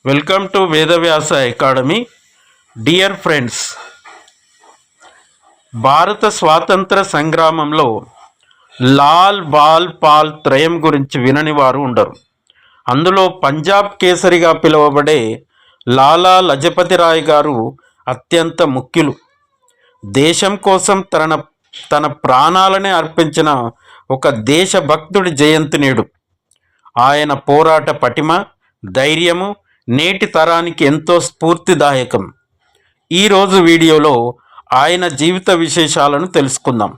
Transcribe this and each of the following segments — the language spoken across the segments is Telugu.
Welcome to Vedavyasa academy. Dear friends, భారత స్వాతంత్ర సంగ్రామంలో లాల్ బాల్ పాల్ త్రయం గురించి వినని వారు ఉండరు. అందులో పంజాబ్ కేసరిగా పిలువబడే లాలా లజపతి రాయ్ గారు అత్యంత ముఖ్యులు. దేశం కోసం తన ప్రాణాలనే అర్పించిన ఒక దేశభక్తుడి జయంతి నేడు. ఆయన పోరాట పటిమ, ధైర్యము నేటి తరానికి ఎంతో స్ఫూర్తిదాయకం. ఈరోజు వీడియోలో ఆయన జీవిత విశేషాలను తెలుసుకుందాం.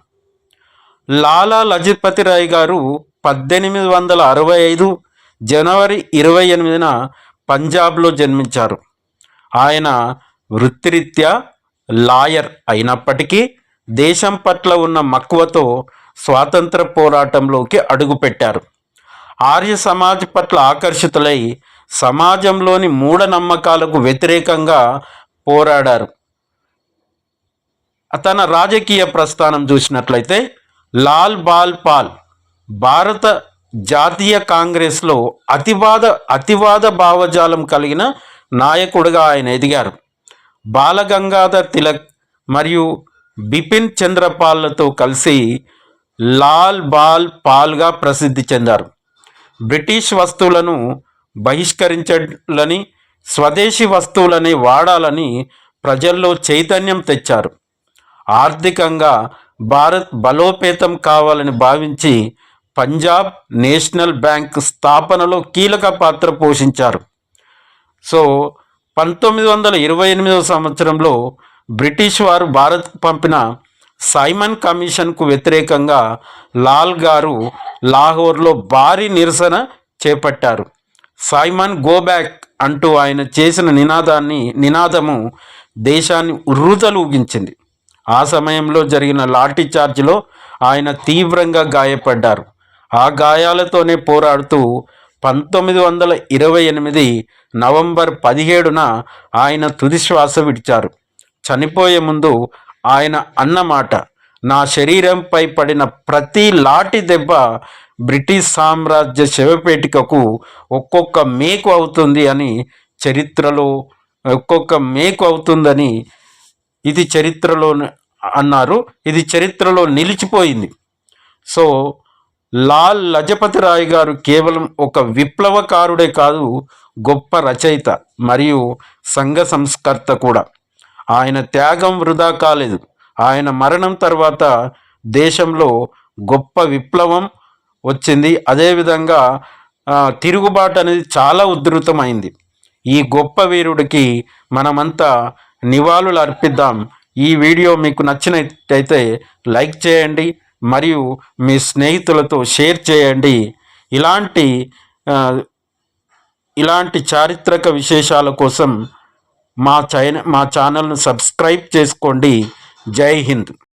లాలా లజపతి రాయ్ గారు 1865 జనవరి 28న పంజాబ్లో జన్మించారు. ఆయన వృత్తిరీత్యా లాయర్ అయినప్పటికీ దేశం పట్ల ఉన్న మక్కువతో స్వాతంత్ర పోరాటంలోకి అడుగుపెట్టారు. ఆర్య సమాజ్ పట్ల ఆకర్షితులై సమాజంలోని మూఢనమ్మకాలకు వ్యతిరేకంగా పోరాడారు. తన రాజకీయ ప్రస్థానం చూసినట్లయితే లాల్ బాల్ పాల్ భారత జాతీయ కాంగ్రెస్లో అతివాద భావజాలం కలిగిన నాయకుడిగా ఆయన ఎదిగారు. బాలగంగాధర్ తిలక్ మరియు బిపిన్ చంద్రపాల్లతో కలిసి లాల్ బాల్ పాల్గా ప్రసిద్ధి చెందారు. బ్రిటిష్ వస్తువులను బహిష్కరించాలని, స్వదేశీ వస్తువులని వాడాలని ప్రజల్లో చైతన్యం తెచ్చారు. ఆర్థికంగా భారత్ బలోపేతం కావాలని భావించి పంజాబ్ నేషనల్ బ్యాంక్ స్థాపనలో కీలక పాత్ర పోషించారు. 1928 సంవత్సరంలో బ్రిటిష్ వారు భారత్కు పంపిన సైమన్ కమిషన్కు వ్యతిరేకంగా లాల్ గారు లాహోర్లో భారీ నిరసన చేపట్టారు. సైమన్ గో బ్యాక్ అంటూ ఆయన చేసిన నినాదము దేశాన్ని ఉర్రూతలూగించింది. ఆ సమయంలో జరిగిన లాఠీ చార్జ్లో ఆయన తీవ్రంగా గాయపడ్డారు. ఆ గాయాలతోనే పోరాడుతూ 1928 నవంబర్ 17న ఆయన తుది శ్వాస విడిచారు. చనిపోయే ముందు ఆయన అన్నమాట, నా శరీరంపై పడిన ప్రతి లాఠీ దెబ్బ బ్రిటిష్ సామ్రాజ్య శవపేటికకు ఒక్కొక్క మేకు అవుతుంది అని ఇది చరిత్రలో అన్నారు. ఇది చరిత్రలో నిలిచిపోయింది. లాల్ లజపతి రాయ్ గారు కేవలం ఒక విప్లవకారుడే కాదు, గొప్ప రచయిత మరియు సంఘ సంస్కర్త కూడా. ఆయన త్యాగం వృధా కాలేదు. ఆయన మరణం తర్వాత దేశంలో గొప్ప విప్లవం వచ్చింది. అదేవిధంగా తిరుగుబాటు అనేది చాలా ఉధృతమైంది. ఈ గొప్ప వీరుడికి మనమంతా నివాళులు అర్పిద్దాం. ఈ వీడియో మీకు నచ్చినట్టయితే లైక్ చేయండి మరియు మీ స్నేహితులతో షేర్ చేయండి. ఇలాంటి చారిత్రక విశేషాల కోసం మా ఛానల్ను సబ్స్క్రైబ్ చేసుకోండి. జై హింద్.